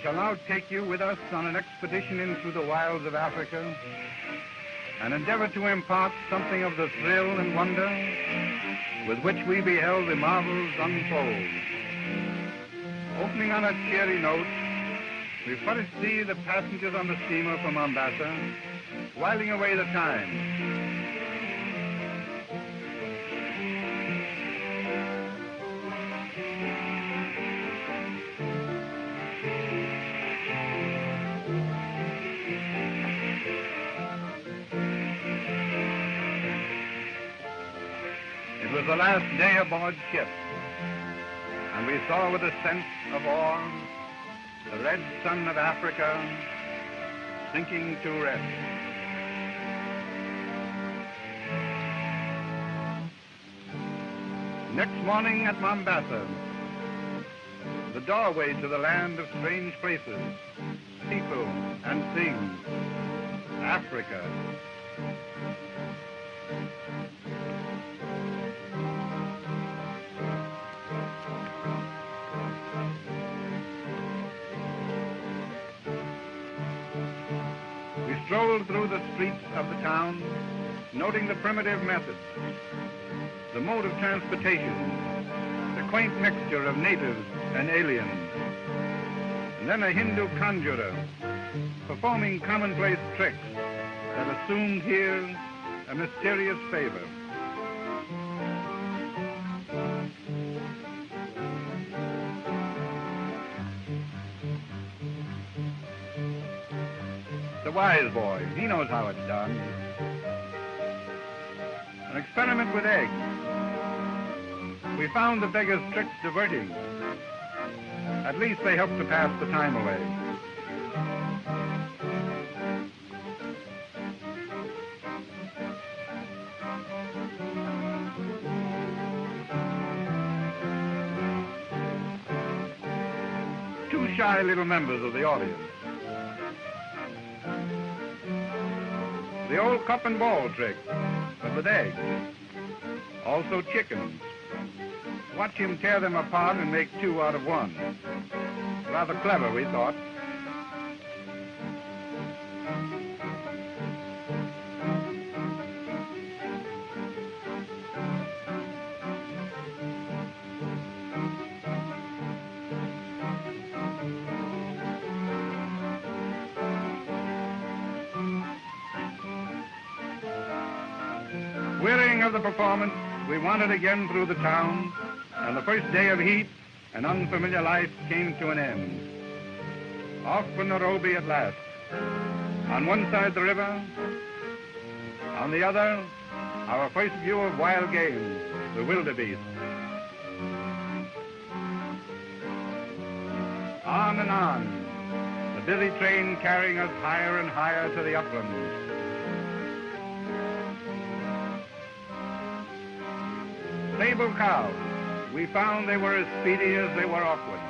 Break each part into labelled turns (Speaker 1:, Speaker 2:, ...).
Speaker 1: shall now take you with us on an expedition into the wilds of Africa and endeavor to impart something of the thrill and wonder with which we beheld the marvels unfold. Opening on a cheery note, we first see the passengers on the steamer from Mombasa whiling away the time. It was the last day aboard ship, and we saw with a sense of awe the red sun of Africa sinking to rest. Next morning at Mombasa, the doorway to the land of strange places, people and things, Africa. We strolled through the streets of the town, noting the primitive methods, the mode of transportation, the quaint mixture of natives and aliens, and then a Hindu conjurer performing commonplace tricks that assumed here a mysterious favor. The wise boy, he knows how it's done. An experiment with eggs. We found the beggar's tricks diverting. At least they helped to pass the time away. Two shy little members of the audience. The old cup and ball trick, but with eggs. Also chickens. Watch him tear them apart and make two out of one. Rather clever, we thought. Wearying of the performance, we wandered again through the town, and the first day of heat and unfamiliar life came to an end. Off for Nairobi at last. On one side the river, on the other, our first view of wild game, the wildebeest. On and on, the busy train carrying us higher and higher to the uplands. Stable cows. We found they were as speedy as they were awkward.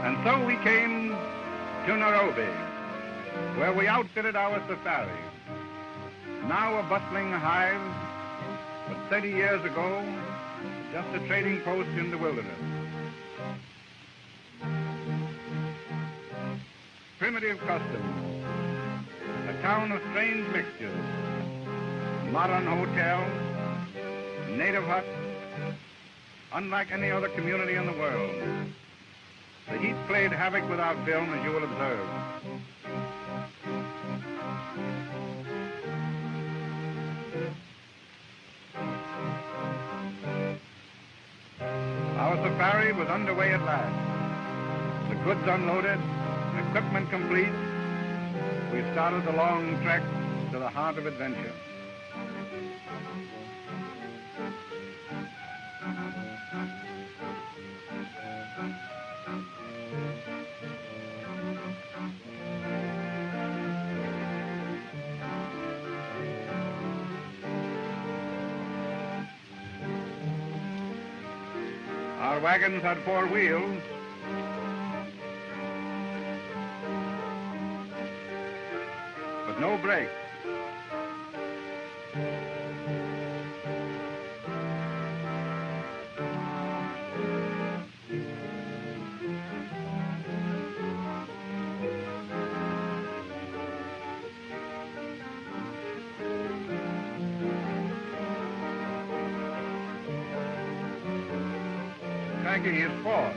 Speaker 1: And so we came to Nairobi, where we outfitted our safari. Now a bustling hive, but 30 years ago, just a trading post in the wilderness. Primitive customs, a town of strange mixtures, modern hotels, native huts, unlike any other community in the world. The heat played havoc with our film, as you will observe. Our safari was underway at last. The goods unloaded, equipment complete, we started the long trek to the heart of adventure. Our wagons had 4 wheels, with no brakes. Cracking his paw.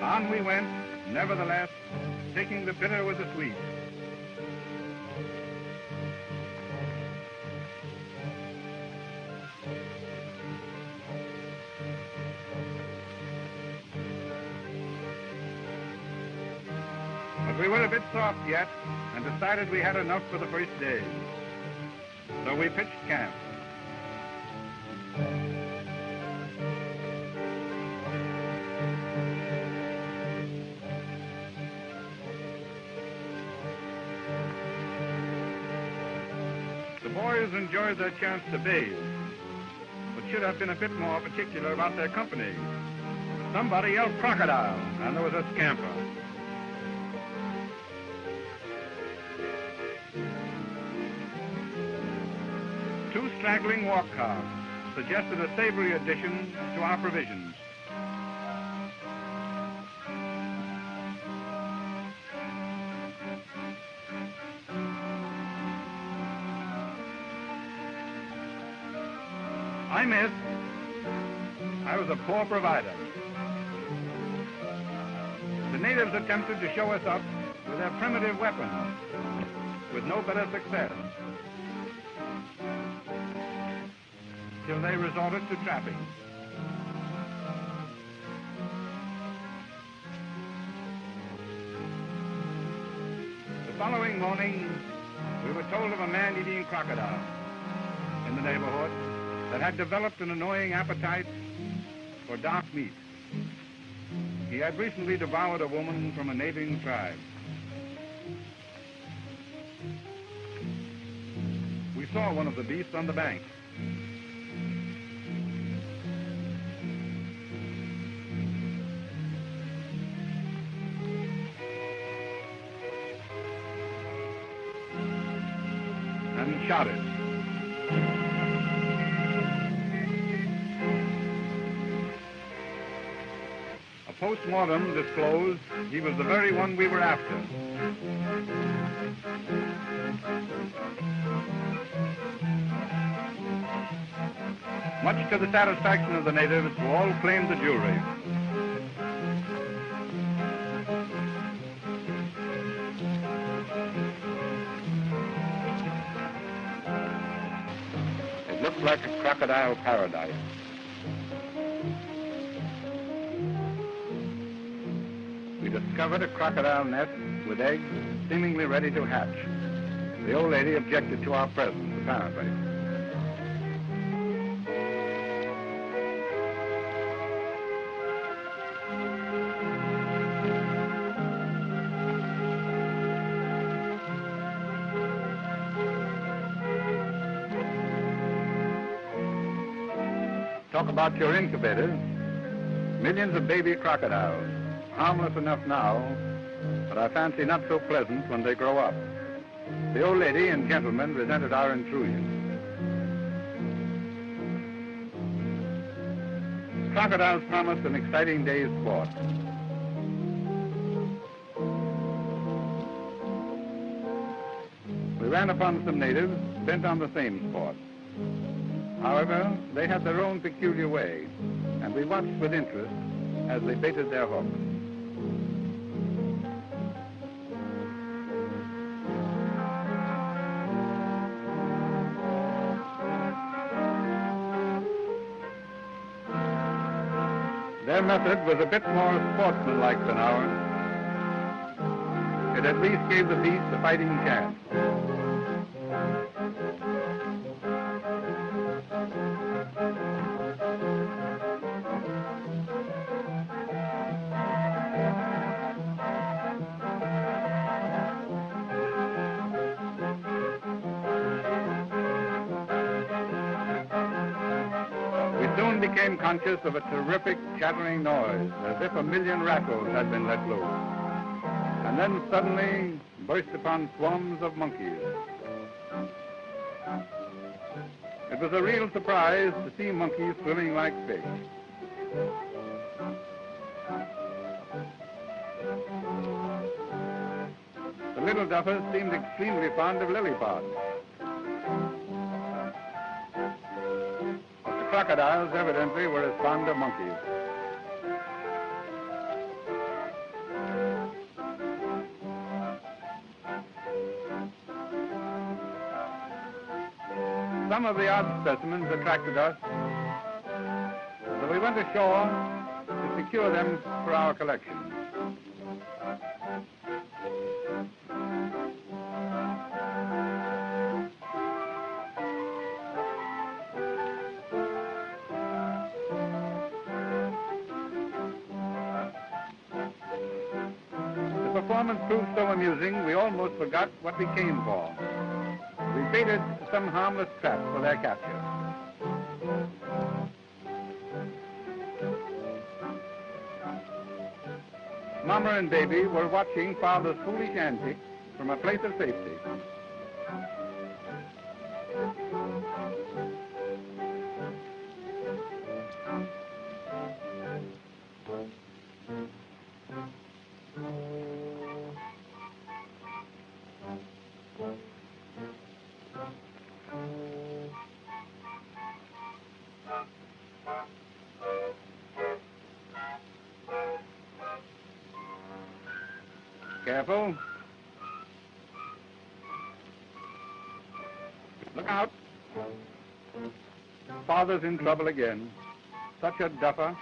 Speaker 1: On we went, nevertheless, taking the bitter with the sweet. But we were a bit soft yet, and decided we had enough for the first day. So we pitched camp. The boys enjoyed their chance to bathe, but should have been a bit more particular about their company. Somebody yelled crocodile, and there was a scamper. Two straggling walk carts suggested a savory addition to our provisions. I missed. I was a poor provider. The natives attempted to show us up with their primitive weapons, with no better success, till they resorted to trapping. The following morning, we were told of a man-eating crocodile in the neighborhood that had developed an annoying appetite for dark meat. He had recently devoured a woman from a neighboring tribe. We saw one of the beasts on the bank. And shot it. A post-mortem disclosed he was the very one we were after. Much to the satisfaction of the natives, who all claimed the jewelry. It looked like a crocodile paradise. We discovered a crocodile nest with eggs seemingly ready to hatch. The old lady objected to our presence, apparently. Talk about your incubators. Millions of baby crocodiles, harmless enough now, but I fancy not so pleasant when they grow up. The old lady and gentleman resented our intrusion. Crocodiles promised an exciting day's sport. We ran upon some natives bent on the same sport. However, they had their own peculiar way, and we watched with interest as they baited their hooks. Their method was a bit more sportsmanlike than ours. It at least gave the beast a fighting chance. became conscious of a terrific chattering noise, as if a million rattles had been let loose, and then suddenly burst upon swarms of monkeys. It was a real surprise to see monkeys swimming like fish. The little duffers seemed extremely fond of lily pods. But the crocodiles evidently were as fond of monkeys. Some of the odd specimens attracted us, so we went ashore to secure them for our collection. The performance proved so amusing, we almost forgot what we came for. We baited some harmless trap for their capture. Mama and baby were watching father's foolish antics from a place of safety. Careful. Look out. Father's in trouble again. Such a duffer.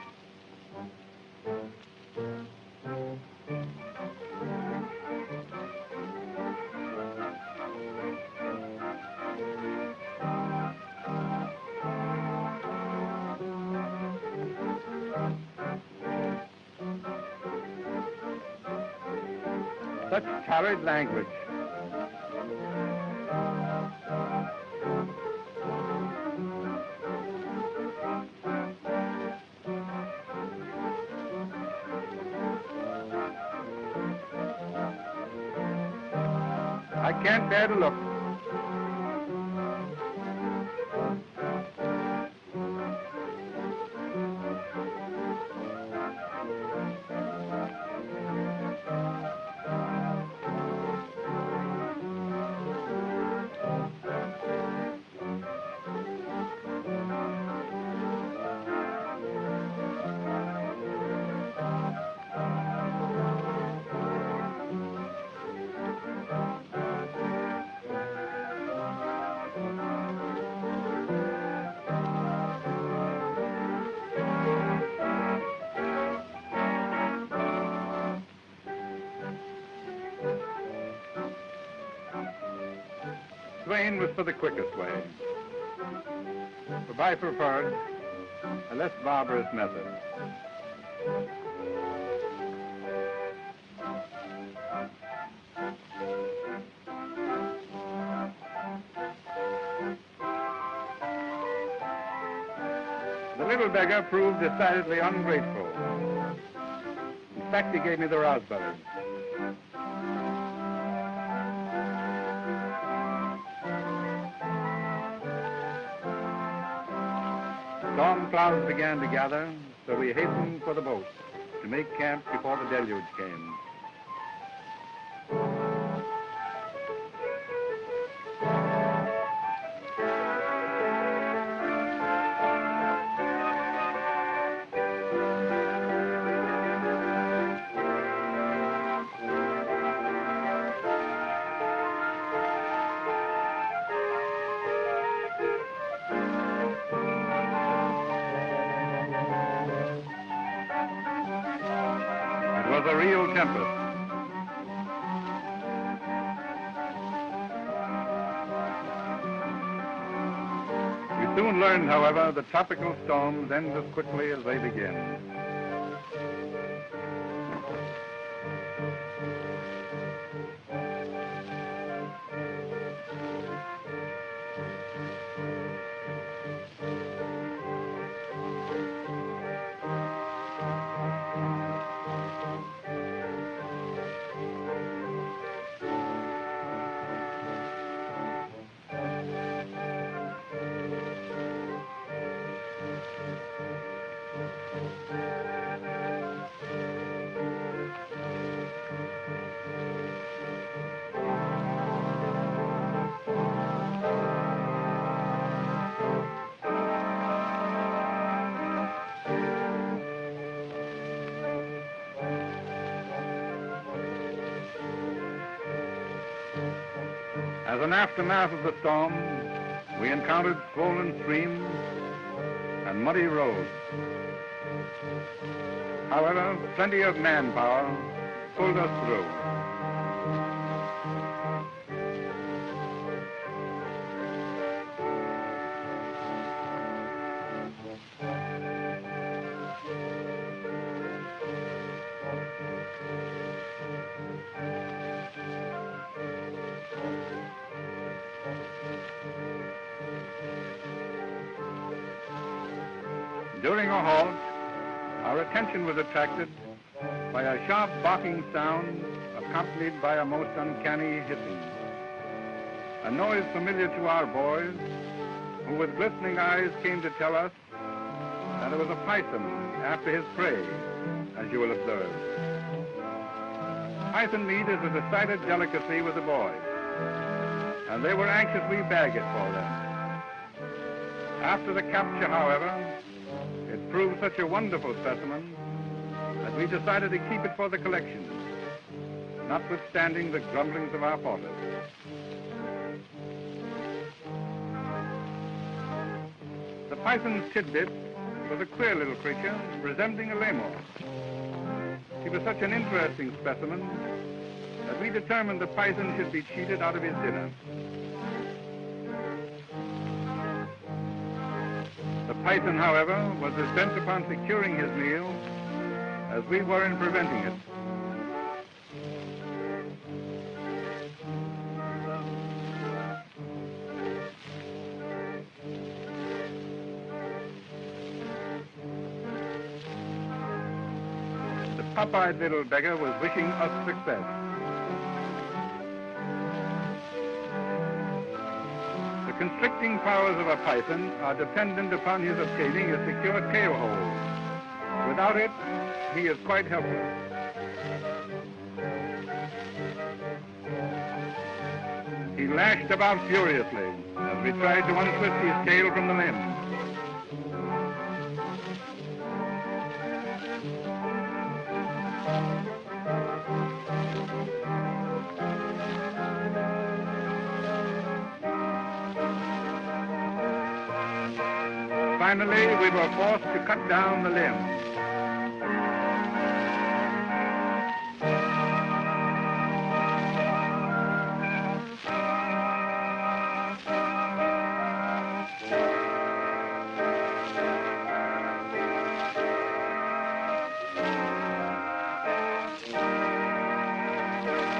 Speaker 1: Such torrid language. I can't bear to look. Swain was for the quickest way, but I preferred a less barbarous method. The little beggar proved decidedly ungrateful. In fact, he gave me the raspberries. Storm clouds began to gather, so we hastened for the boat to make camp before the deluge came. It was a real tempest. We soon learned, however, that tropical storms end as quickly as they begin. As an aftermath of the storm, we encountered swollen streams and muddy roads. However, plenty of manpower pulled us through. During a halt, our attention was attracted by a sharp barking sound accompanied by a most uncanny hissing. A noise familiar to our boys, who with glistening eyes came to tell us that it was a python after his prey, as you will observe. Python meat is a decided delicacy with the boys, and they were anxious we bag it for them. After the capture, however, it proved such a wonderful specimen that we decided to keep it for the collection, notwithstanding the grumblings of our porters. The python's tidbit was a queer little creature resembling a lemur. He was such an interesting specimen that we determined the python should be cheated out of his dinner. The python, however, was as bent upon securing his meal as we were in preventing it. The pop-eyed little beggar was wishing us success. The constricting powers of a python are dependent upon his obtaining a secure tail hold. Without it, he is quite helpless. He lashed about furiously as we tried to untwist his tail from the limb. Finally, we were forced to cut down the limb.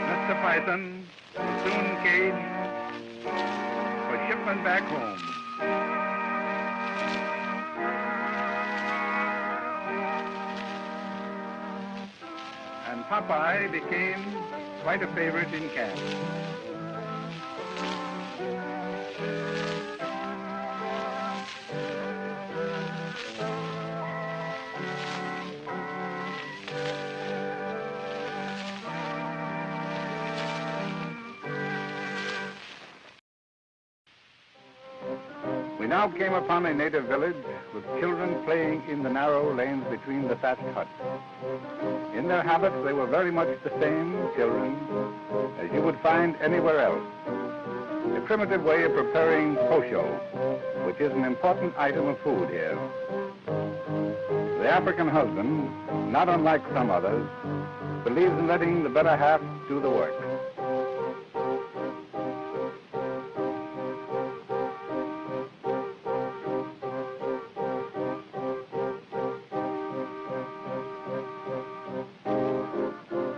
Speaker 1: Mr. Python was soon caged for shipment back home. Popeye became quite a favorite in camp. We now came upon a native village with children playing in the narrow lanes between the thatched huts. In their habits, they were very much the same children as you would find anywhere else. A primitive way of preparing posho, which is an important item of food here. The African husband, not unlike some others, believes in letting the better half do the work.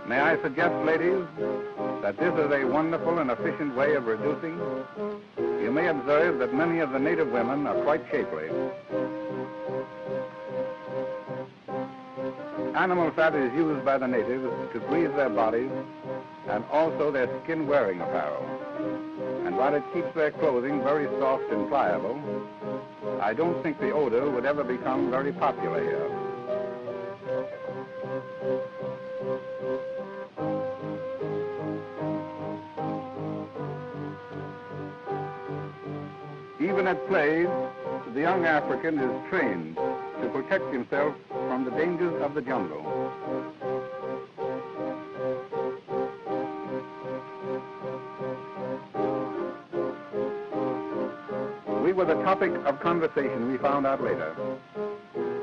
Speaker 1: May I suggest, ladies, that this is a wonderful and efficient way of reducing? You may observe that many of the native women are quite shapely. Animal fat is used by the natives to grease their bodies and also their skin-wearing apparel. And while it keeps their clothing very soft and pliable, I don't think the odor would ever become very popular here. Even at play, the young African is trained to protect himself from the dangers of the jungle. we were the topic of conversation, we found out later.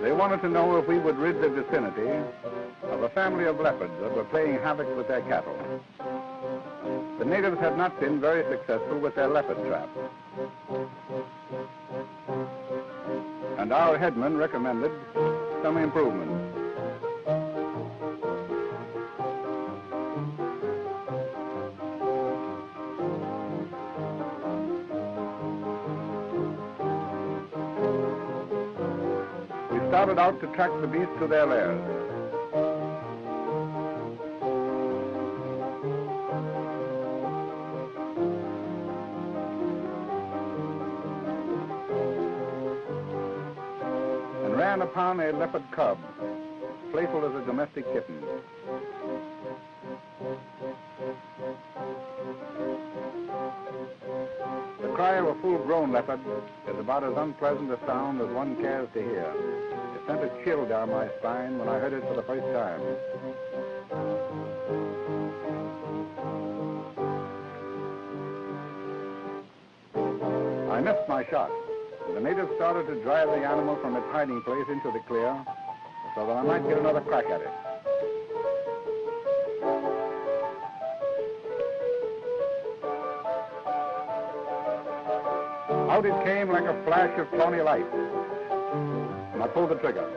Speaker 1: They wanted to know if we would rid the vicinity of a family of leopards that were playing havoc with their cattle. The natives had not been very successful with their leopard trap. And our headman recommended some improvements. Started out to track the beasts to their lairs. And ran upon a leopard cub, playful as a domestic kitten. The cry of a full-grown leopard is about as unpleasant a sound as one cares to hear. It sent a chill down my spine when I heard it for the first time. I missed my shot. The natives started to drive the animal from its hiding place into the clear so that I might get another crack at it. Out it came like a flash of tawny light, and I pulled the trigger.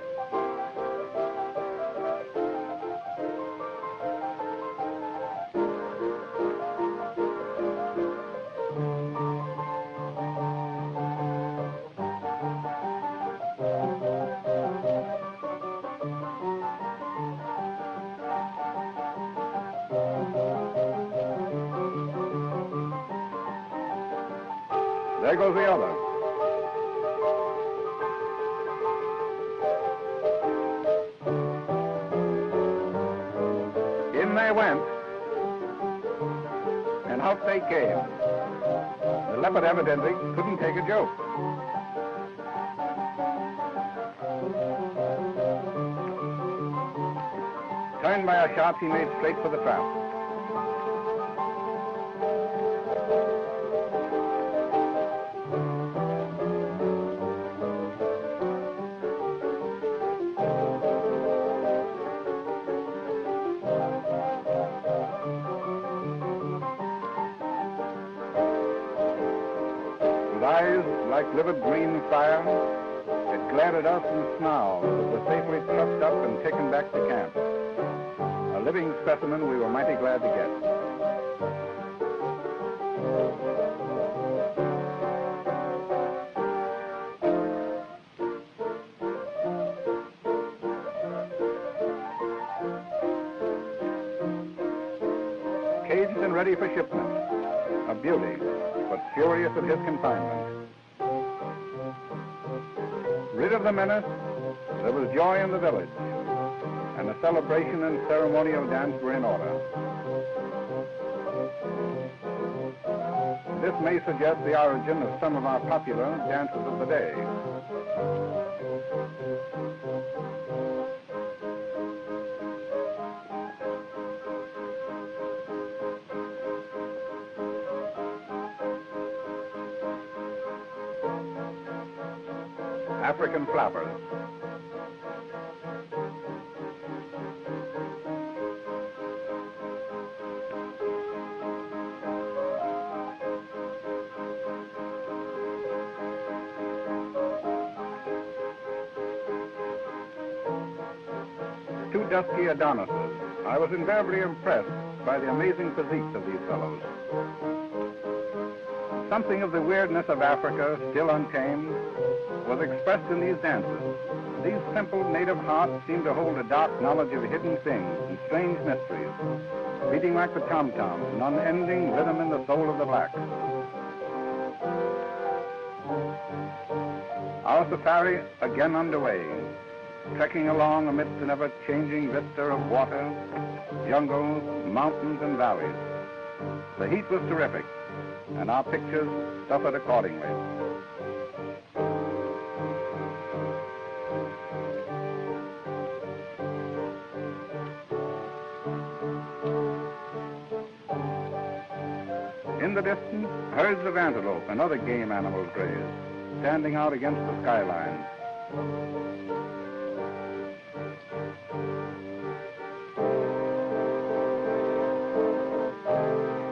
Speaker 1: There goes the other. In they went, and out they came. The leopard evidently couldn't take a joke. Turned by a shot, he made straight for the trap. Eyes like livid green fire, it glared at us and snarled as it was safely trucked up and taken back to camp. A living specimen we were mighty glad to get. Caged and ready for shipment, a beauty, but furious at his confinement. Rid of the menace, there was joy in the village, and the celebration and ceremonial dance were in order. This may suggest the origin of some of our popular dances of the day. African flappers. Two dusky Adonises. I was invariably impressed by the amazing physiques of these fellows. Something of the weirdness of Africa, still untamed, was expressed in these dances. These simple native hearts seemed to hold a dark knowledge of hidden things and strange mysteries, beating like the tom-toms, an unending rhythm in the soul of the blacks. Our safari again underway, trekking along amidst an ever-changing vista of water, jungles, mountains, and valleys. The heat was terrific, and our pictures suffered accordingly. In the distance, herds of antelope and other game animals grazed. standing out against the skyline.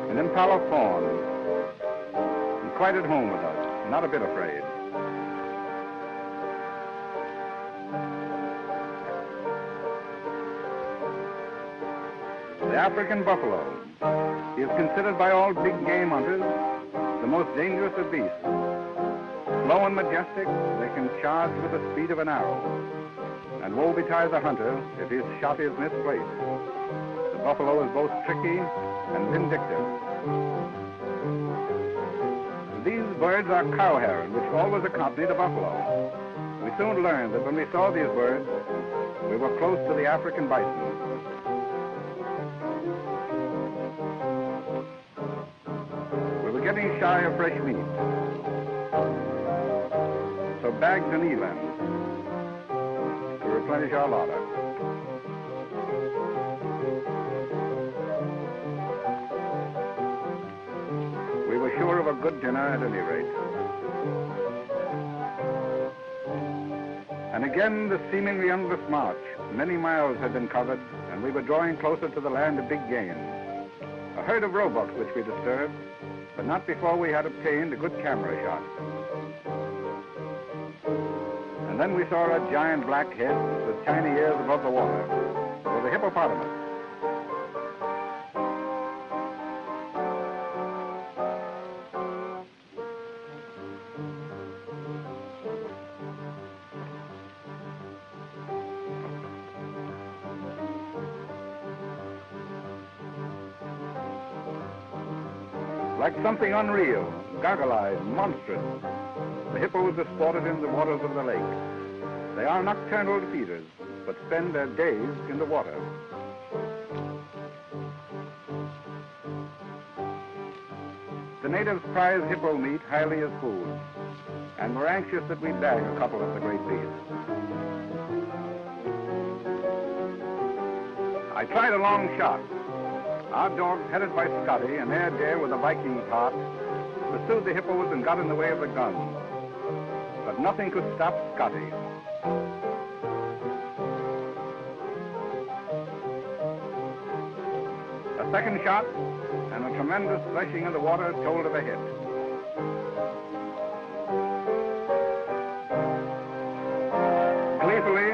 Speaker 1: An impala fawn, and quite at home with us, not a bit afraid. The African buffalo is considered by all big game hunters the most dangerous of beasts. Slow and majestic, they can charge with the speed of an arrow. And woe betide the hunter if his shot is misplaced. The buffalo is both tricky and vindictive. These birds are cow heron, which always accompany the buffalo. We soon learned that when we saw these birds, we were close to the African bison. Getting shy of fresh meat, so bagged an eland to replenish our larder. We were sure of a good dinner at any rate. And again the seemingly endless march. Many miles had been covered, and we were drawing closer to the land of big game. A herd of roebucks which we disturbed, but not before we had obtained a good camera shot. And then we saw a giant black head with tiny ears above the water. It was a hippopotamus. Like something unreal, goggle-eyed, monstrous, the hippos are sported in the waters of the lake. They are nocturnal feeders, but spend their days in the water. The natives prize hippo meat highly as food, and were anxious that we bag a couple of the great beasts. I tried a long shot. Our dogs, headed by Scotty, and their dare with a Viking's heart, pursued the hippos and got in the way of the gun. But nothing could stop Scotty. A second shot, and a tremendous threshing in the water told of a hit. Gleefully,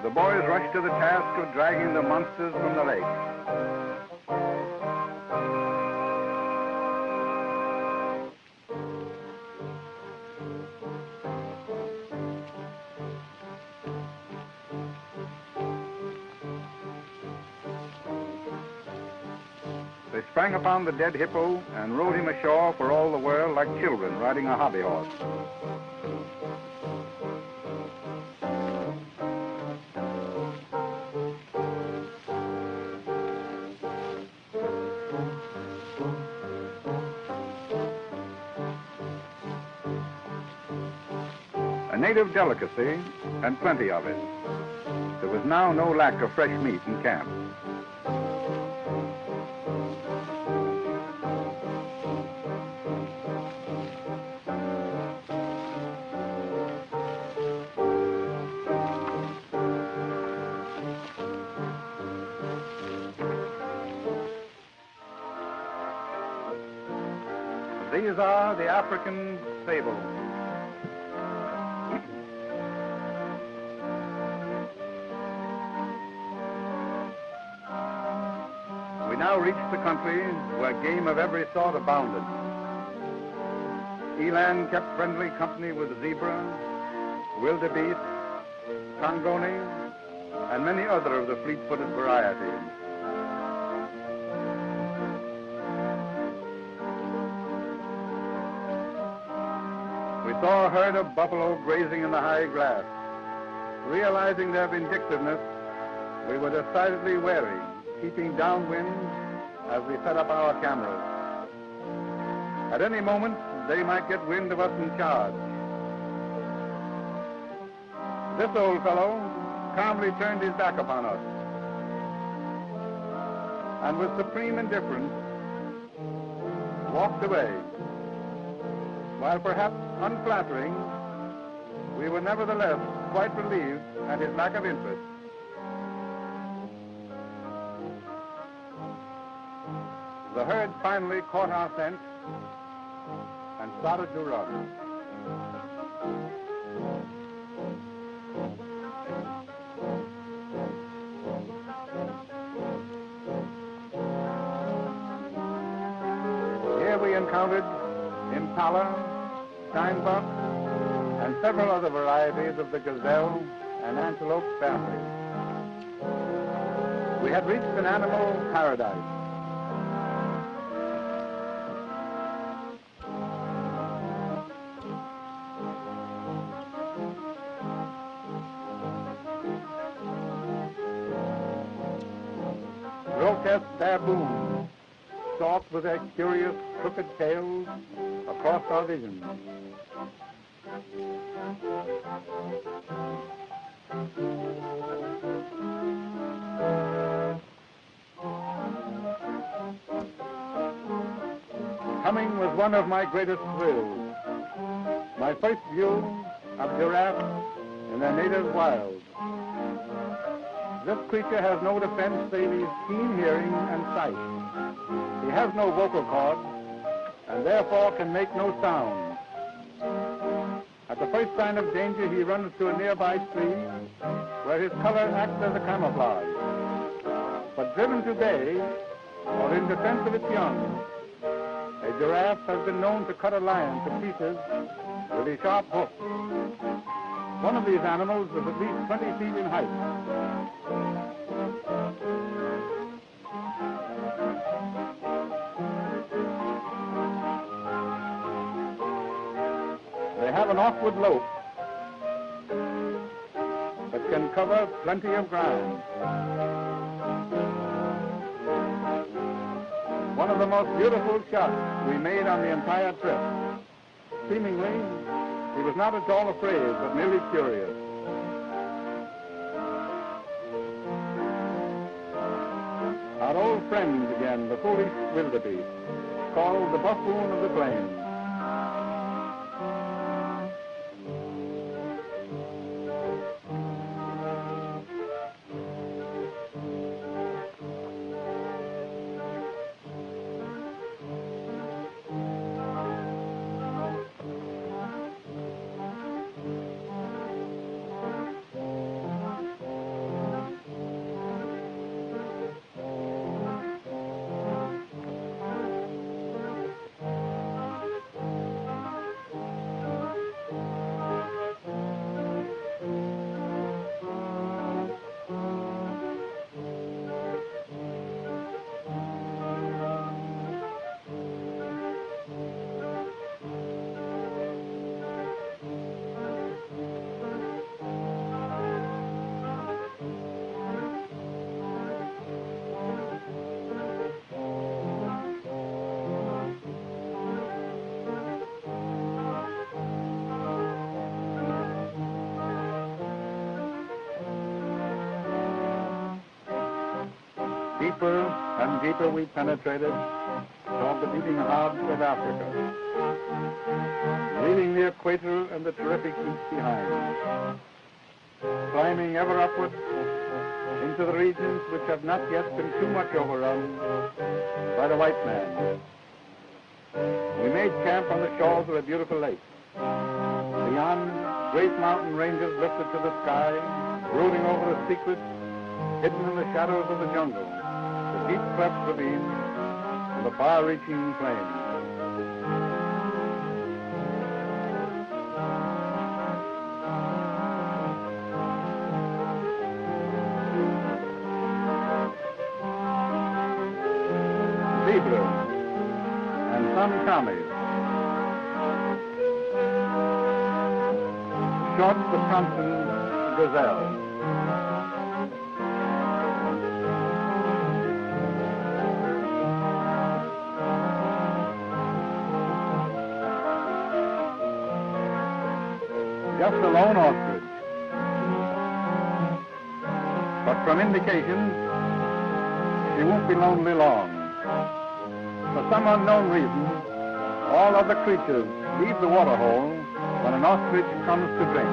Speaker 1: the boys rushed to the task of dragging the monsters from the lake. They sprang upon the dead hippo and rode him ashore for all the world like children riding a hobby horse. A native delicacy, and plenty of it. There was now no lack of fresh meat in camp. These are the African fables. We now reached the country where game of every sort abounded. Eland kept friendly company with zebra, wildebeest, congoni, and many other of the fleet-footed varieties. We saw a herd of buffalo grazing in the high grass. Realizing their vindictiveness, we were decidedly wary, keeping downwind as we set up our cameras. At any moment, they might get wind of us and charge. This old fellow calmly turned his back upon us, and with supreme indifference, walked away, While perhaps unflattering, we were nevertheless quite relieved at his lack of interest. The herd finally caught our scent and started to run. Here we encountered impala, steinbok, and several other varieties of the gazelle and antelope family. We had reached an animal paradise. Grotesque baboons stalked with their curious crooked tails across our vision. Hunting was one of my greatest thrills. My first view of giraffes in their native wild. This creature has no defense save his keen hearing and sight. He has no vocal cords and therefore can make no sound. At the first sign of danger, he runs to a nearby tree where his color acts as a camouflage. But driven to bay, or in defense of its young, a giraffe has been known to cut a lion to pieces with a sharp hook. One of these animals was at least 20 feet in height. They have an awkward lope but can cover plenty of ground. One of the most beautiful shots we made on the entire trip. Seemingly, he was not at all afraid, but merely curious. Our old friend again, the foolish wildebeest, called the buffoon of the plains. Deeper and deeper we penetrated toward the beating heart of Africa, leaving the equator and the terrific heat behind, climbing ever upward into the regions which have not yet been too much overrun by the white man. We made camp on the shores of a beautiful lake. Beyond, great mountain ranges lifted to the sky, brooding over the secrets hidden in the shadows of the jungle, the deep cleft ravines, and the far-reaching plains. Zebra and some commies. Short Wisconsin gazelle. Just a lone ostrich. But from indications, she won't be lonely long. For some unknown reason, All other creatures leave the waterhole when an ostrich comes to drink.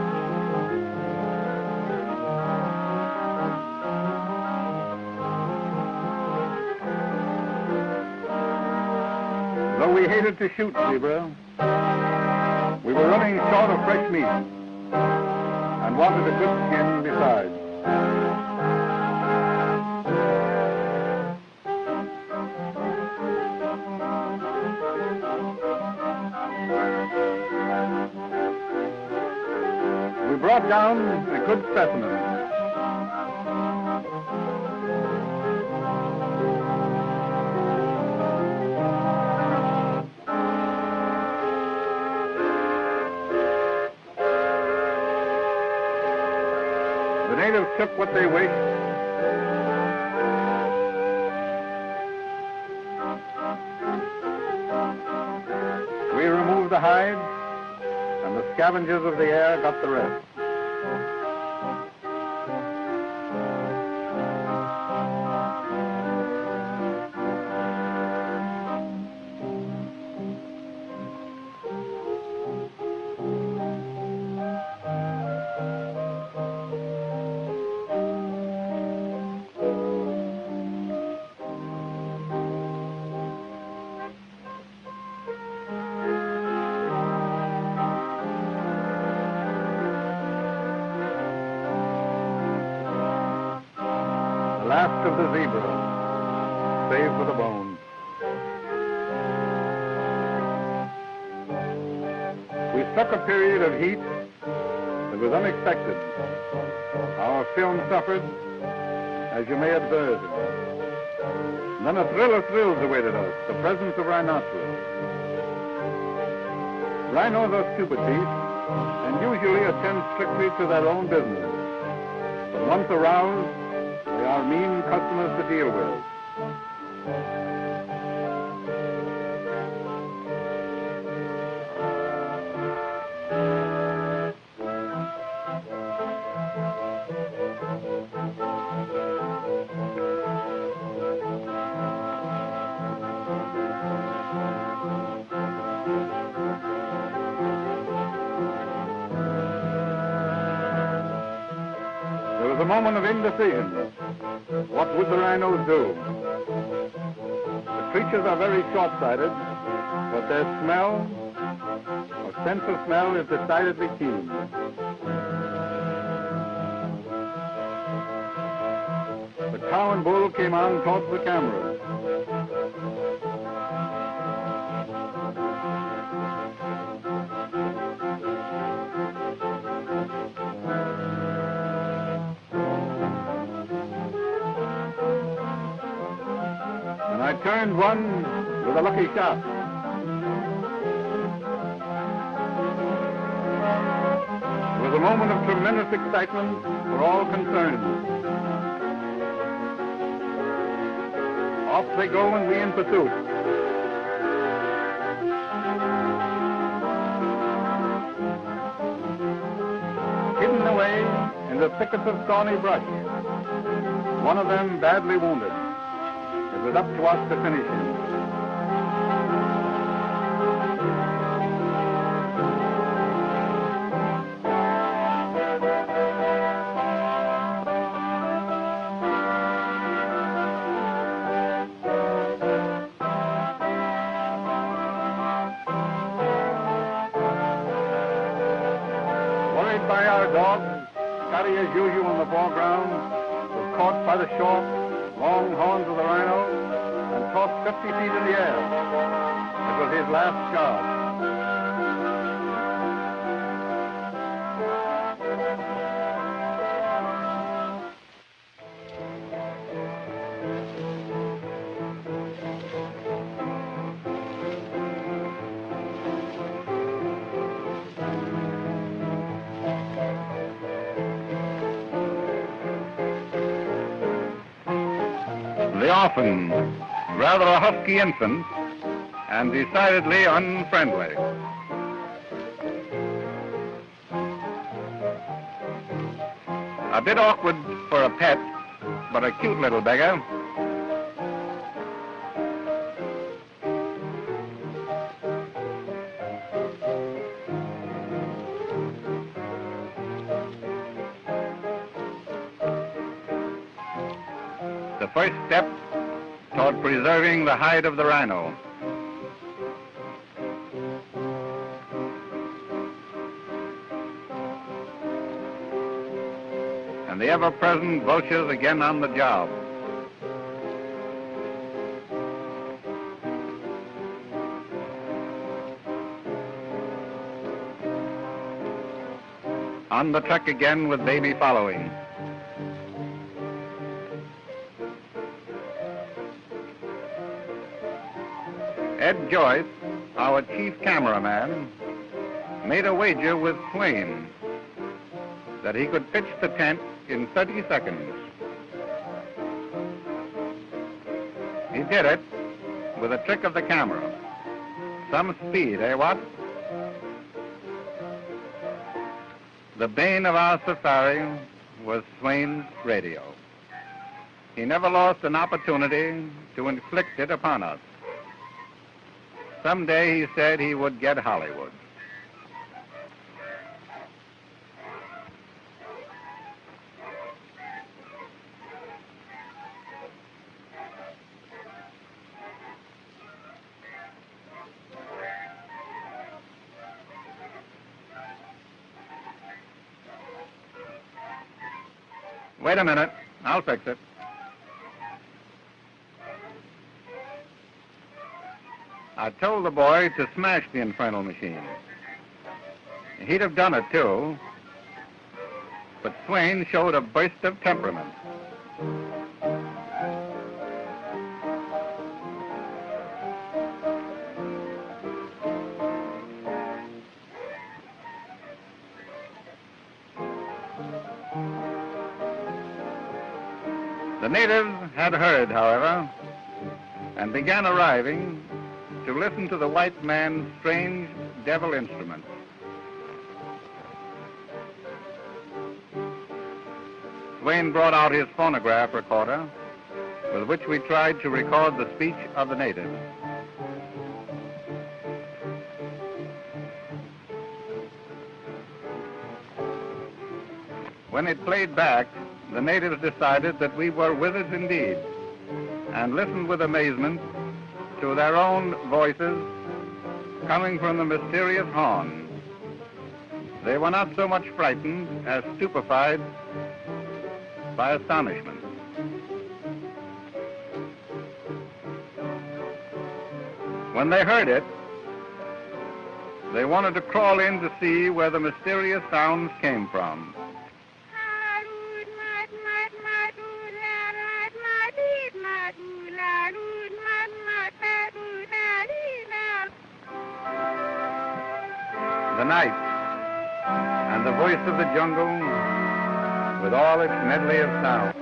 Speaker 1: Though we hated to shoot zebra, we were running short of fresh meat and wanted a good skin besides. We brought down a good specimen. The natives took what they wished. We removed the hide, and the scavengers of the air got the rest. Last of the zebra, save for the bone. We struck a period of heat that was unexpected. Our film suffered, as you may observe. Then a thrill of thrills awaited us, the presence of rhinoceros. Rhinos are stupid beasts and usually attend strictly to their own business. But once aroused, they are mean customers to deal with. There was a moment of indecision. What would the rhinos do? The creatures are very short-sighted, but their smell, or sense of smell, is decidedly keen. The cow and bull came on towards the camera. I turned one with a lucky shot. It was a moment of tremendous excitement for all concerned. Off they go and we in pursuit. Hidden away in the thickets of thorny brush, one of them badly wounded. It was up to us to finish him. Worried by our dogs, Scotty as usual in the foreground, was caught by the short, long horns of the rhino and tossed 50 feet in the air. It was his last charge. The orphan, rather a husky infant, and decidedly unfriendly. A bit awkward for a pet, but a cute little beggar. the first step toward preserving the hide of the rhino. And the ever-present vultures again on the job. On the trek again with baby following. Ed Joyce, our chief cameraman, made a wager with Swain that he could pitch the tent in 30 seconds. He did it with a trick of the camera. Some speed, eh, what? The bane of our safari was Swain's radio. He never lost an opportunity to inflict it upon us. Someday, he said, he would get Hollywood. Wait a minute, I'll fix it. I told the boy to smash the infernal machine. He'd have done it too, but Swain showed a burst of temperament. The natives had heard, however, and began arriving to listen to the white man's strange devil instrument. Swain brought out his phonograph recorder, with which we tried to record the speech of the natives. When it played back, the natives decided that we were wizards indeed, and listened with amazement to their own voices coming from the mysterious horn. They were not so much frightened as stupefied by astonishment. When they heard it, they wanted to crawl in to see where the mysterious sounds came from. The night and the voice of the jungle with all its medley of sound.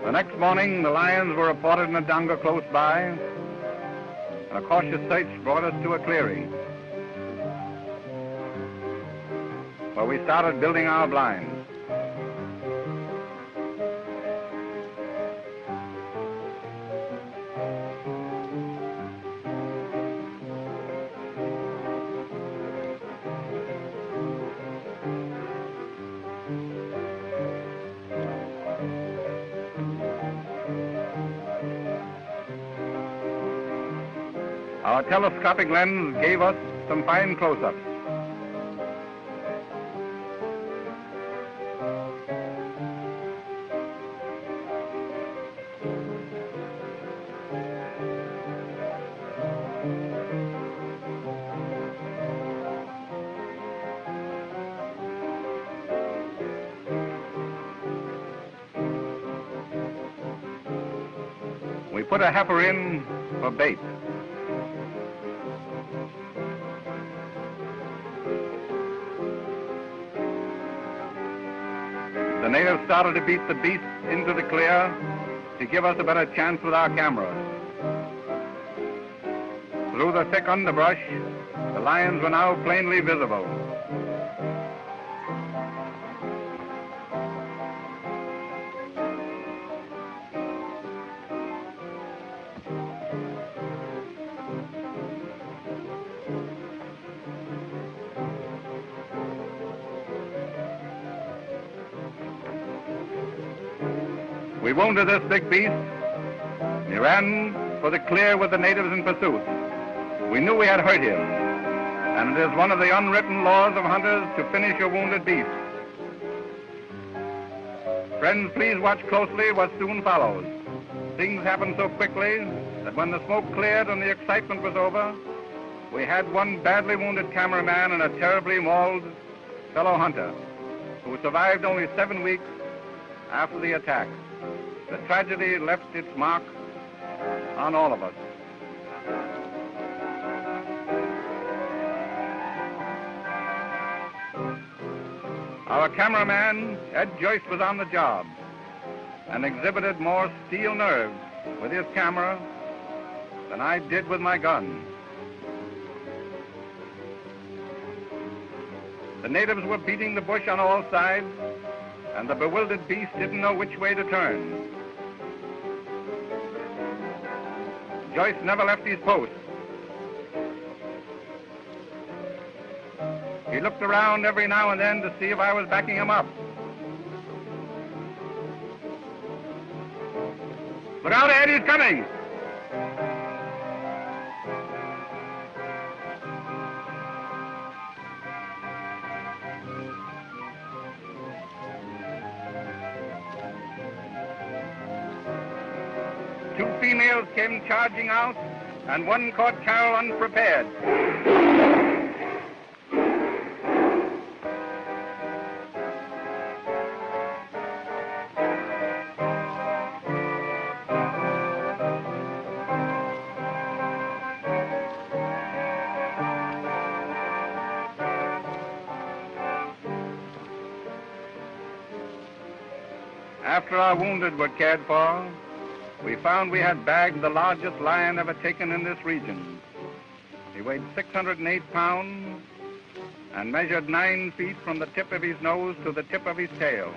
Speaker 1: The next morning, the lions were reported in a donga close by, and a cautious search brought us to a clearing, where we started building our blinds. Our telescopic lens gave us some fine close-ups. put a heifer in for bait. The natives started to beat the beast into the clear to give us a better chance with our cameras. Through the thick underbrush, the lions were now plainly visible. We wounded this big beast. He ran for the clear with the natives in pursuit. We knew we had hurt him, and it is one of the unwritten laws of hunters to finish a wounded beast. Friends, please watch closely what soon follows. Things happened so quickly that when the smoke cleared and the excitement was over, we had one badly wounded cameraman and a terribly mauled fellow hunter who survived only 7 weeks after the attack. The tragedy left its mark on all of us. Our cameraman, Ed Joyce, was on the job and exhibited more steel nerves with his camera than I did with my gun. The natives were beating the bush on all sides, and the bewildered beast didn't know which way to turn. Joyce never left his post. He looked around every now and then to see if I was backing him up. Look out, Ed, he's coming! Two females came charging out, and one caught Carol unprepared. After our wounded were cared for, we found we had bagged the largest lion ever taken in this region. He weighed 608 pounds and measured 9 feet from the tip of his nose to the tip of his tail.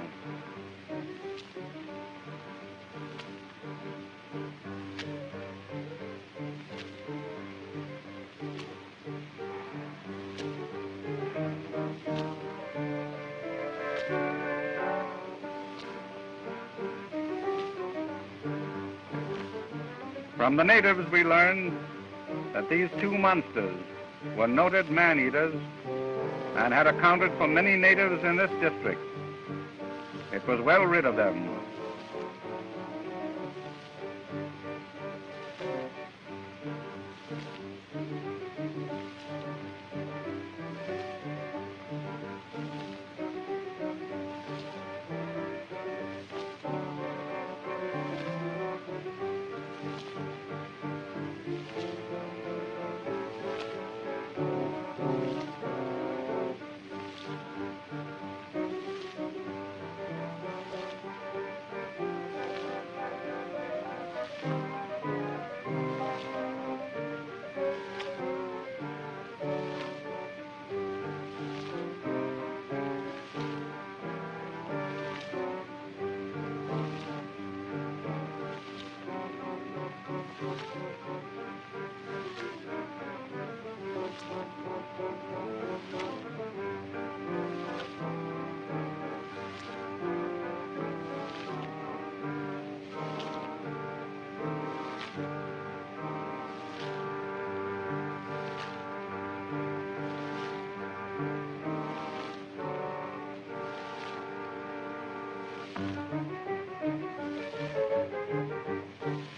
Speaker 1: From the natives, we learned that these two monsters were noted man-eaters and had accounted for many natives in this district. It was well rid of them.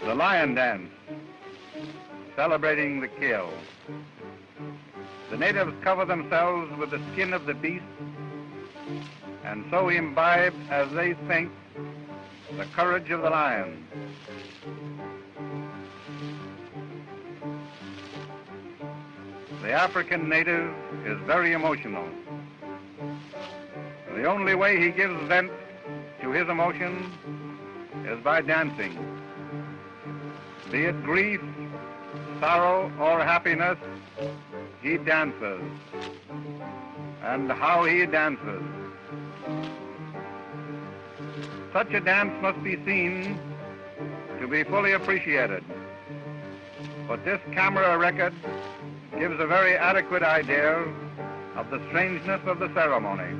Speaker 1: The lion dance, celebrating the kill. The natives cover themselves with the skin of the beast and so imbibe, as they think, the courage of the lion. The African native is very emotional. The only way he gives vent to his emotion is by dancing. Be it grief, sorrow, or happiness, he dances. And how he dances. Such a dance must be seen to be fully appreciated. But this camera record gives a very adequate idea of the strangeness of the ceremony.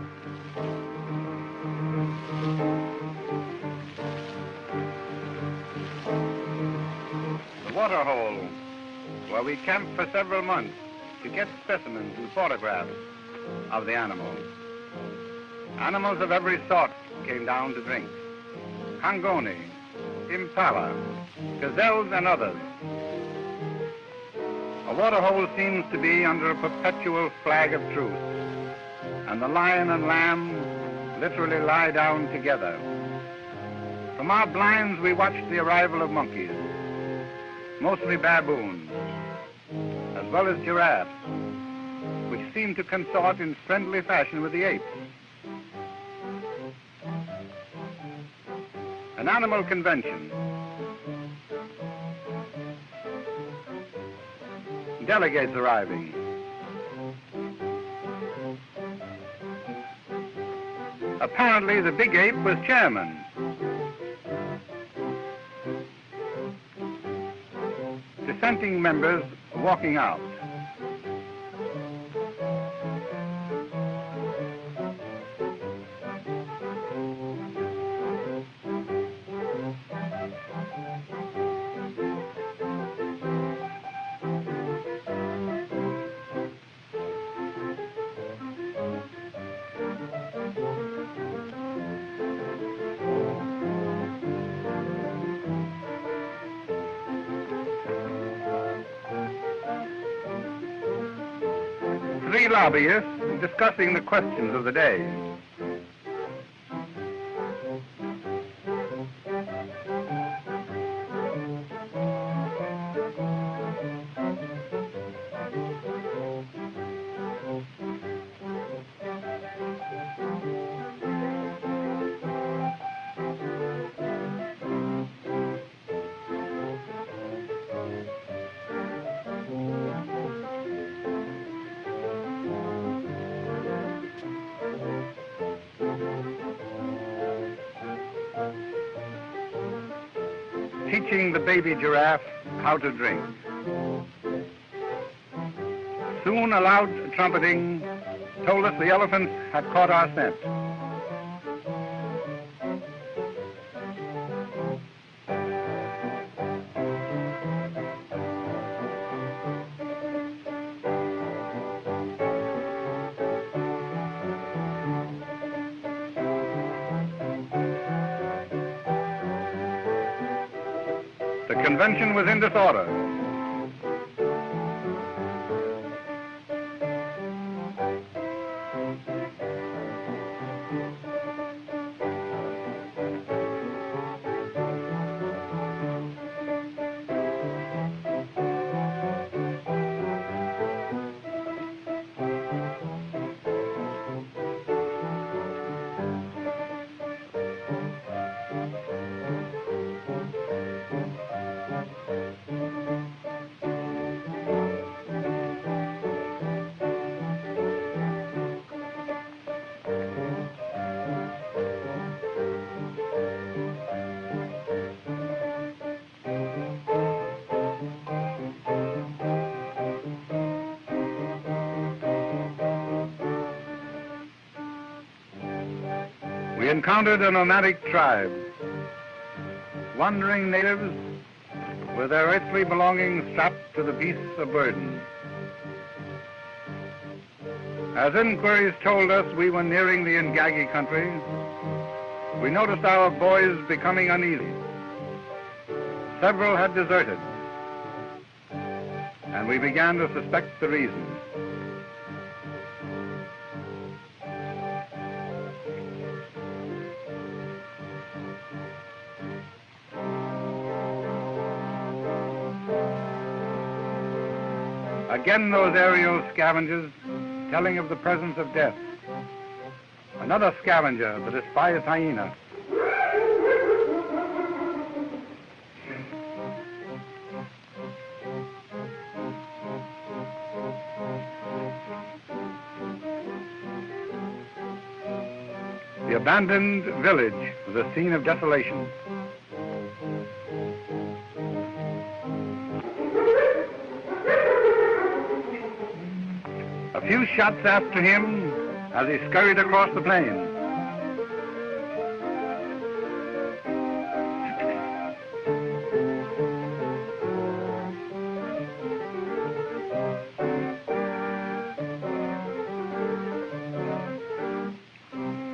Speaker 1: The waterhole, where we camped for several months to get specimens and photographs of the animals. Animals of every sort came down to drink. Congoni, impala, gazelles, and others. A waterhole seems to be under a perpetual flag of truce, and the lion and lamb literally lie down together. From our blinds we watched the arrival of monkeys, mostly baboons, as well as giraffes, which seem to consort in friendly fashion with the apes. An animal convention. Delegates arriving. Apparently the big ape was chairman. Dissenting members walking out. Three lobbyists discussing the questions of the day. Teaching the baby giraffe how to drink. Soon a loud trumpeting told us the elephants had caught our scent. The convention was in disorder. We encountered a nomadic tribe, wandering natives with their earthly belongings strapped to the beasts of burden. As inquiries told us we were nearing the Ingagi country, we noticed our boys becoming uneasy. Several had deserted, and we began to suspect the reason. Again those aerial scavengers telling of the presence of death. Another scavenger, the despised hyena. The abandoned village was a scene of desolation. A few shots after him as he scurried across the plain.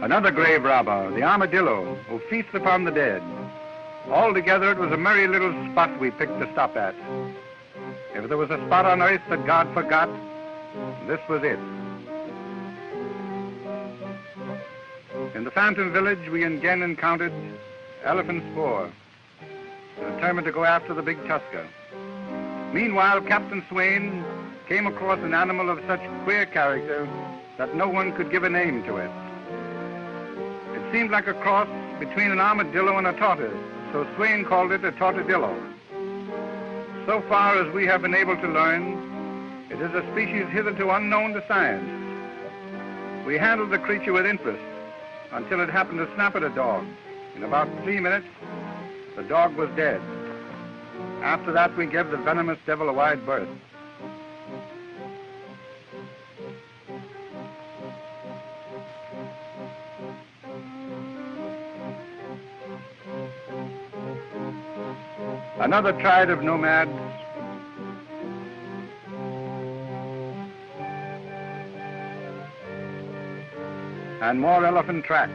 Speaker 1: Another grave robber, the armadillo, who feasts upon the dead. Altogether, it was a merry little spot we picked to stop at. If there was a spot on earth that God forgot, this was it. In the Phantom Village, we again encountered elephant spoor, determined to go after the big tusker. Meanwhile, Captain Swain came across an animal of such queer character that no one could give a name to it. It seemed like a cross between an armadillo and a tortoise, so Swain called it a tortadillo. So far as we have been able to learn, it is a species hitherto unknown to science. We handled the creature with interest until it happened to snap at a dog. In about 3 minutes, the dog was dead. After that, we gave the venomous devil a wide berth. Another tribe of nomads and more elephant tracks.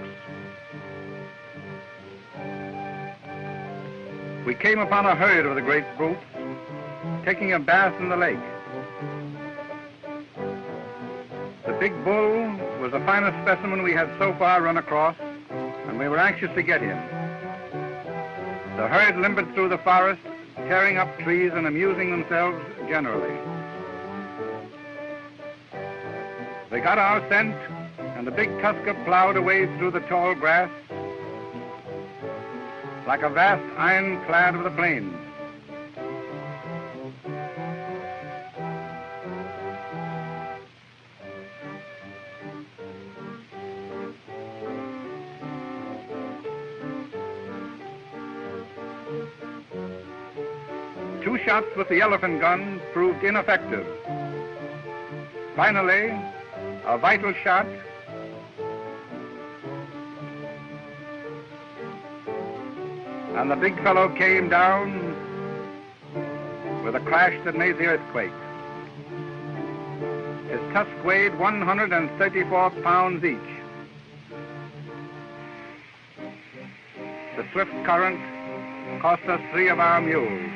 Speaker 1: We came upon a herd of the great brutes taking a bath in the lake. The big bull was the finest specimen we had so far run across, and we were anxious to get him. The herd limbered through the forest, tearing up trees and amusing themselves generally. They got our scent, and the big tusker plowed away through the tall grass like a vast ironclad of the plains. Two shots with the elephant gun proved ineffective. Finally, a vital shot and the big fellow came down with a crash that made the earthquake. His tusk weighed 134 pounds each. The swift current cost us 3 of our mules.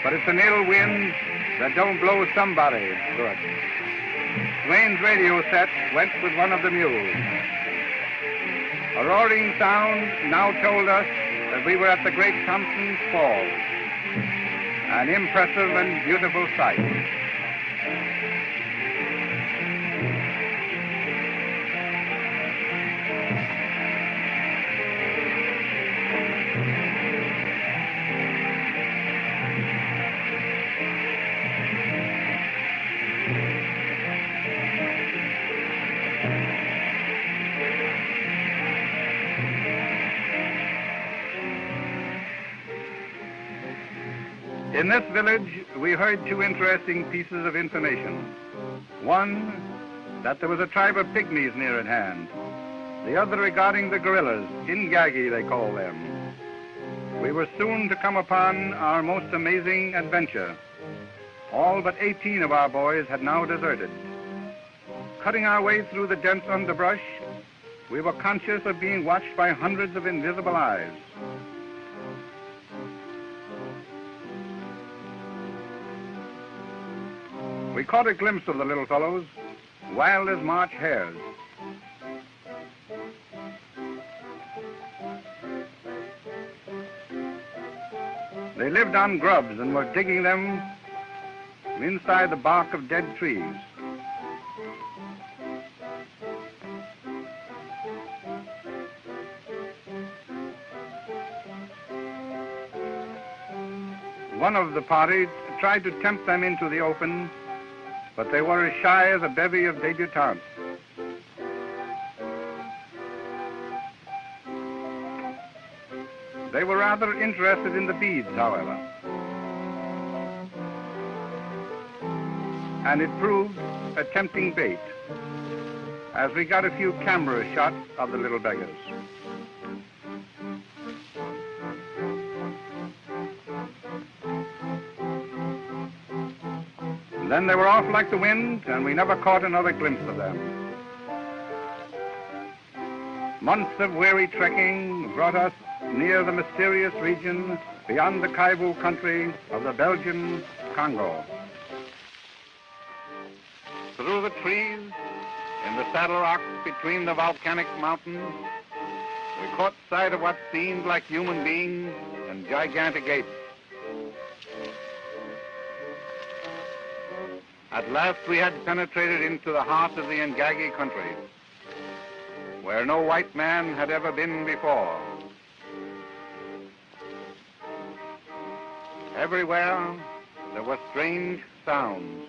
Speaker 1: But it's an ill wind that don't blow somebody good. Swain's radio set went with one of the mules. A roaring sound now told us that we were at the Great Thompson's Fall, an impressive and beautiful sight. In this village, we heard 2 interesting pieces of information. One, that there was a tribe of Pygmies near at hand. The other regarding the gorillas, Ingagi they call them. We were soon to come upon our most amazing adventure. All but 18 of our boys had now deserted. Cutting our way through the dense underbrush, we were conscious of being watched by hundreds of invisible eyes. We caught a glimpse of the little fellows, wild as March hares. They lived on grubs and were digging them and inside the bark of dead trees. One of the party tried to tempt them into the open, but they were as shy as a bevy of debutantes. They were rather interested in the beads, however, and it proved a tempting bait, as we got a few camera shots of the little beggars. Then they were off like the wind, and we never caught another glimpse of them. Months of weary trekking brought us near the mysterious region beyond the Campbell country of the Belgian Congo. Through the trees, in the saddle rocks between the volcanic mountains, we caught sight of what seemed like human beings and gigantic apes. At last we had penetrated into the heart of the Ingagi country, where no white man had ever been before. Everywhere there were strange sounds,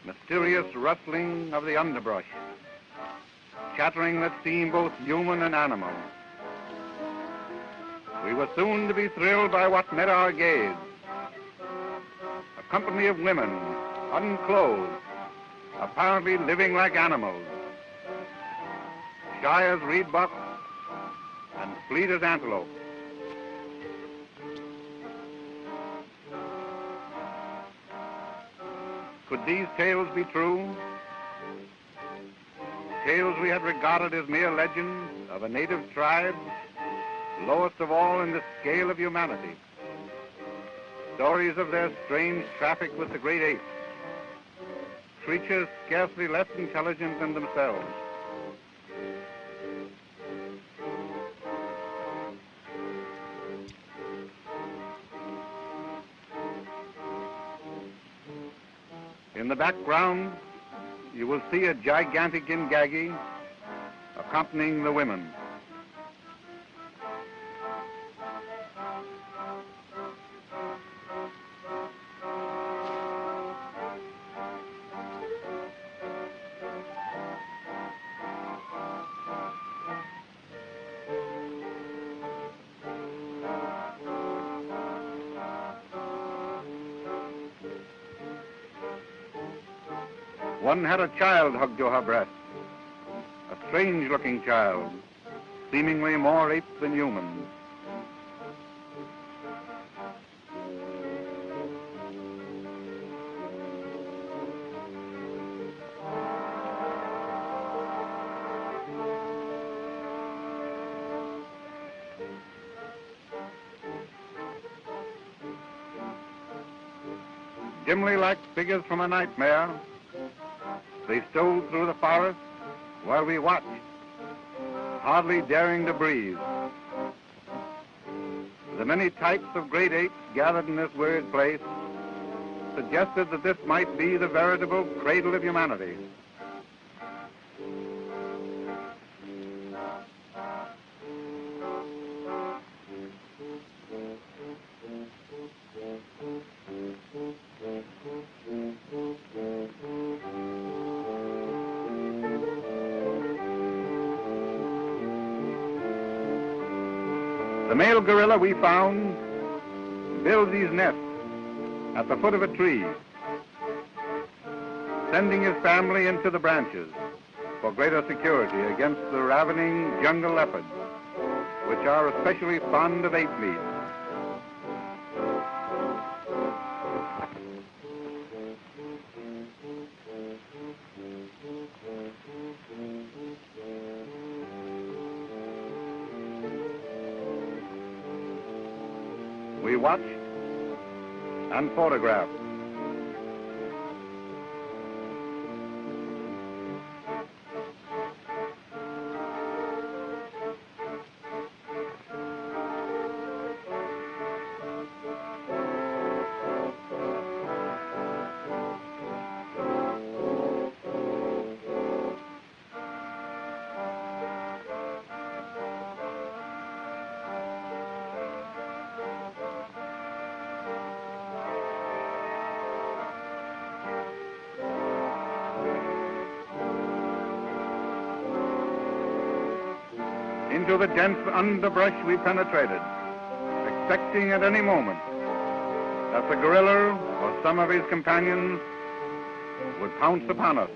Speaker 1: mysterious rustling of the underbrush, chattering that seemed both human and animal. We were soon to be thrilled by what met our gaze. A company of women, unclothed, apparently living like animals, shy as reed bucks and fleet as antelope. Could these tales be true? Tales we had regarded as mere legends of a native tribe, lowest of all in the scale of humanity. Stories of their strange traffic with the great apes, creatures scarcely less intelligent than themselves. In the background, you will see a gigantic Ingagi accompanying the women. One had a child hugged to her breast, a strange-looking child, seemingly more ape than human. Dimly like figures from a nightmare, they stole through the forest while we watched, hardly daring to breathe. The many types of great apes gathered in this weird place suggested that this might be the veritable cradle of humanity. The male gorilla we found builds his nest at the foot of a tree, sending his family into the branches for greater security against the ravening jungle leopards, which are especially fond of ape meat. We watched and photographed. Into the dense underbrush we penetrated, expecting at any moment that the gorilla or some of his companions would pounce upon us.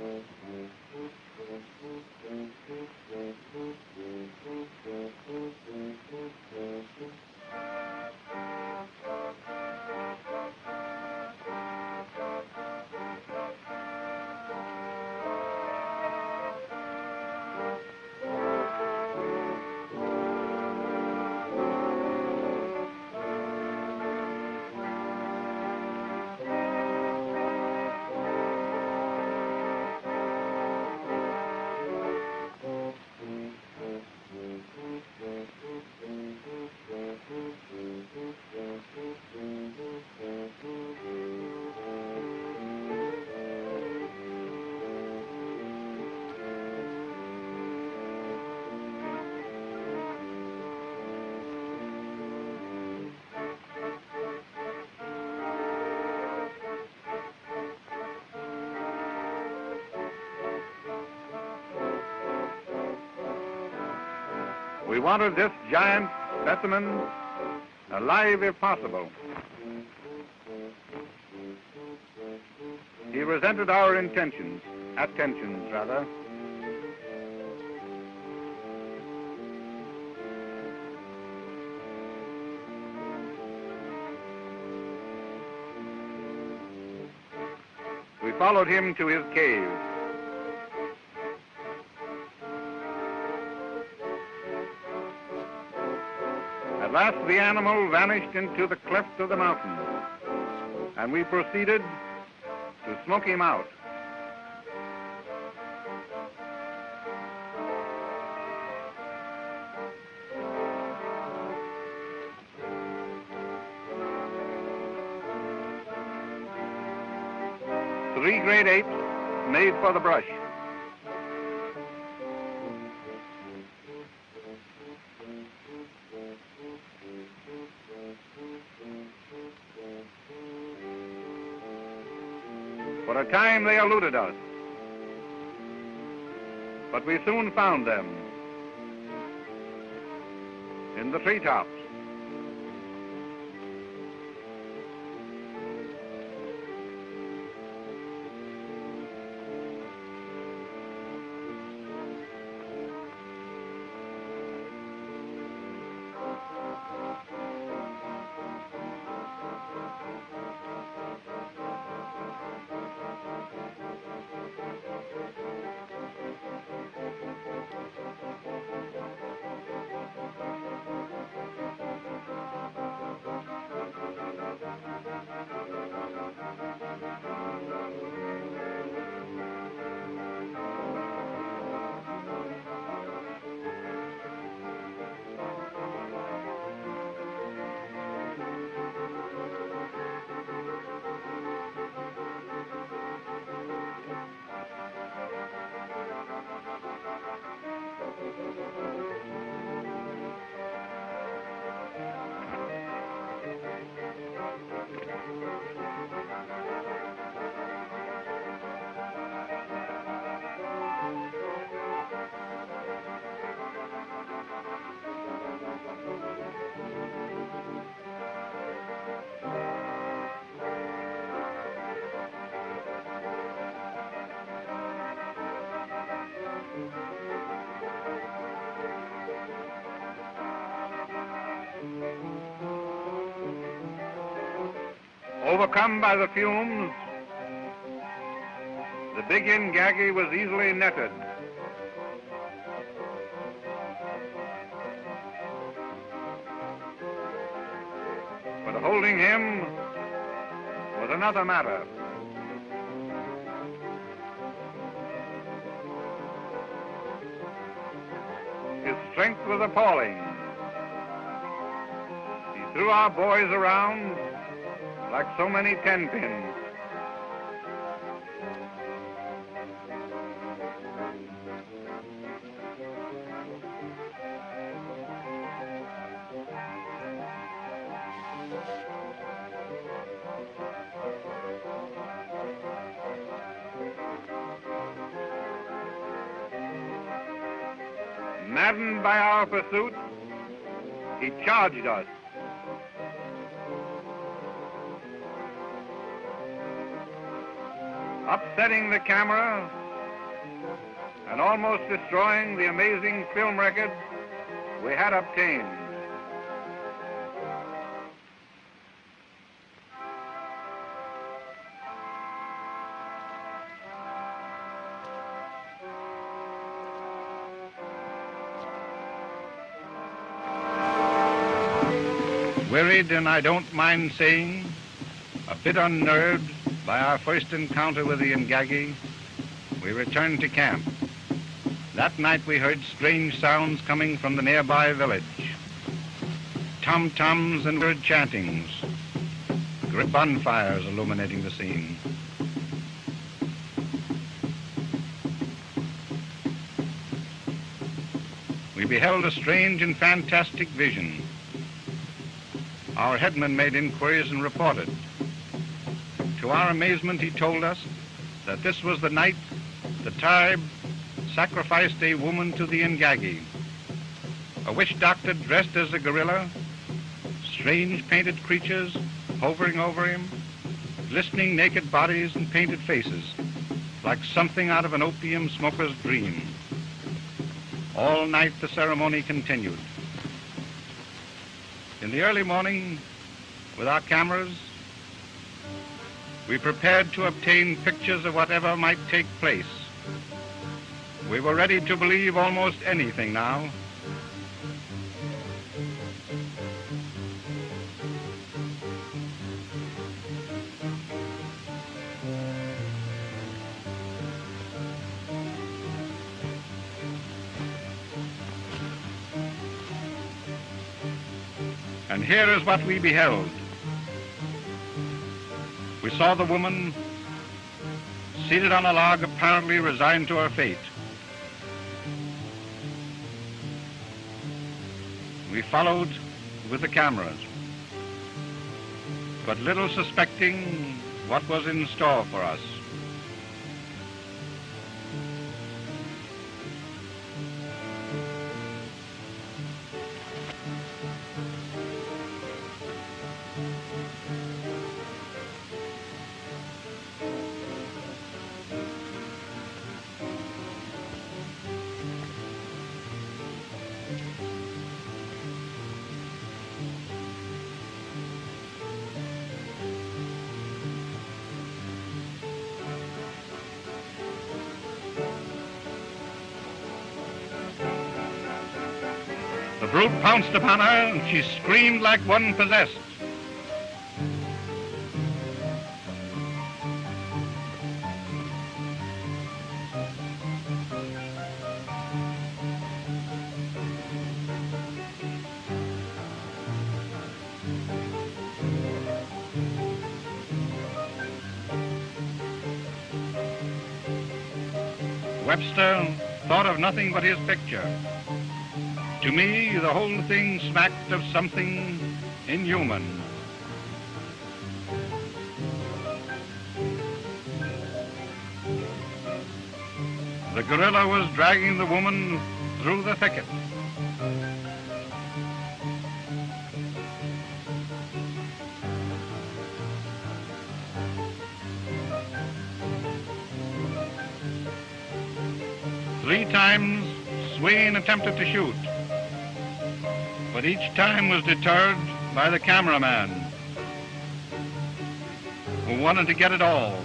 Speaker 1: We wanted this giant specimen alive if possible. He resented our attentions rather. We followed him to his cave. At last the animal vanished into the cleft of the mountain, and we proceeded to smoke him out. Three great apes made for the brush. For a time they eluded us, but we soon found them in the treetops. Overcome by the fumes, the big Ingagi was easily netted. But holding him was another matter. His strength was appalling. He threw our boys around like so many 10-pins. Maddened by our pursuit, he charged us. Upsetting the camera and almost destroying the amazing film record we had obtained. Wearied, and I don't mind saying, a bit unnerved by our first encounter with the Ingagi, we returned to camp. That night we heard strange sounds coming from the nearby village. Tom-toms and bird chantings, great bonfires illuminating the scene. We beheld a strange and fantastic vision. Our headman made inquiries and reported. To our amazement, he told us that this was the night the tribe sacrificed a woman to the Ingagi. A witch doctor dressed as a gorilla, strange painted creatures hovering over him, glistening naked bodies and painted faces, like something out of an opium smoker's dream. All night the ceremony continued. In the early morning, with our cameras, we prepared to obtain pictures of whatever might take place. We were ready to believe almost anything now. And here is what we beheld. We saw the woman seated on a log, apparently resigned to her fate. We followed with the cameras, but little suspecting what was in store for us. The brute pounced upon her, and she screamed like one possessed. Webster thought of nothing but his picture. To me, the whole thing smacked of something inhuman. The gorilla was dragging the woman through the thicket. Three times, Swain attempted to shoot, but each time was deterred by the cameraman, who wanted to get it all.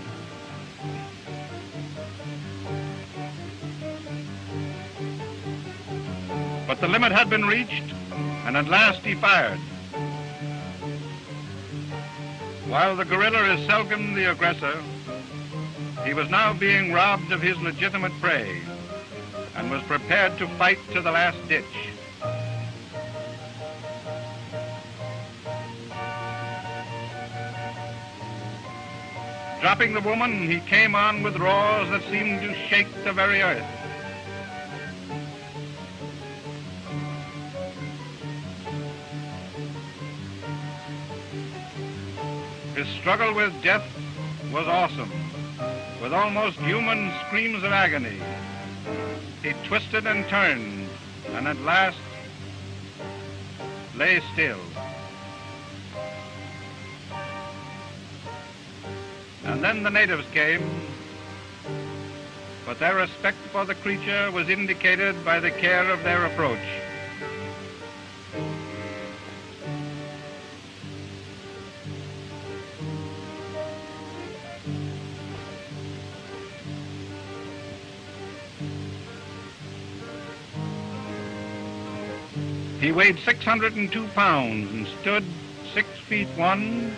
Speaker 1: But the limit had been reached, and at last he fired. While the gorilla is seldom the aggressor, he was now being robbed of his legitimate prey and was prepared to fight to the last ditch. Dropping the woman, he came on with roars that seemed to shake the very earth. His struggle with death was awesome. With almost human screams of agony, he twisted and turned and at last lay still. And then the natives came, but their respect for the creature was indicated by the care of their approach. He weighed 602 pounds and stood 6 feet 1,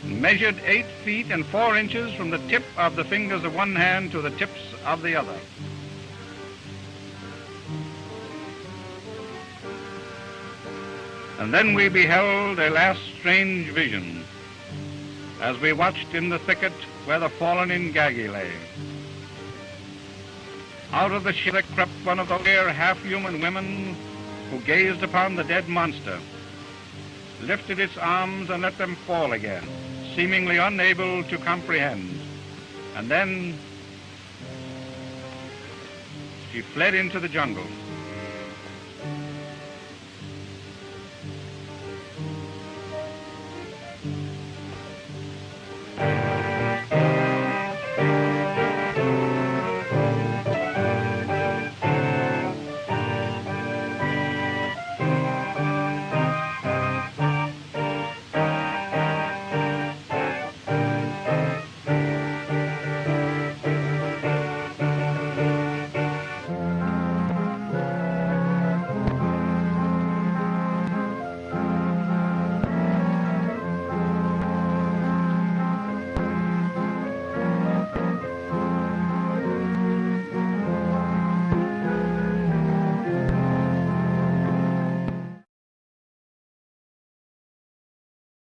Speaker 1: measured 8 feet and 4 inches from the tip of the fingers of one hand to the tips of the other. And then we beheld a last strange vision as we watched in the thicket where the fallen Ingagi lay. Out of the shade crept one of the rare half-human women who gazed upon the dead monster, lifted its arms and let them fall again, seemingly unable to comprehend. And then she fled into the jungle.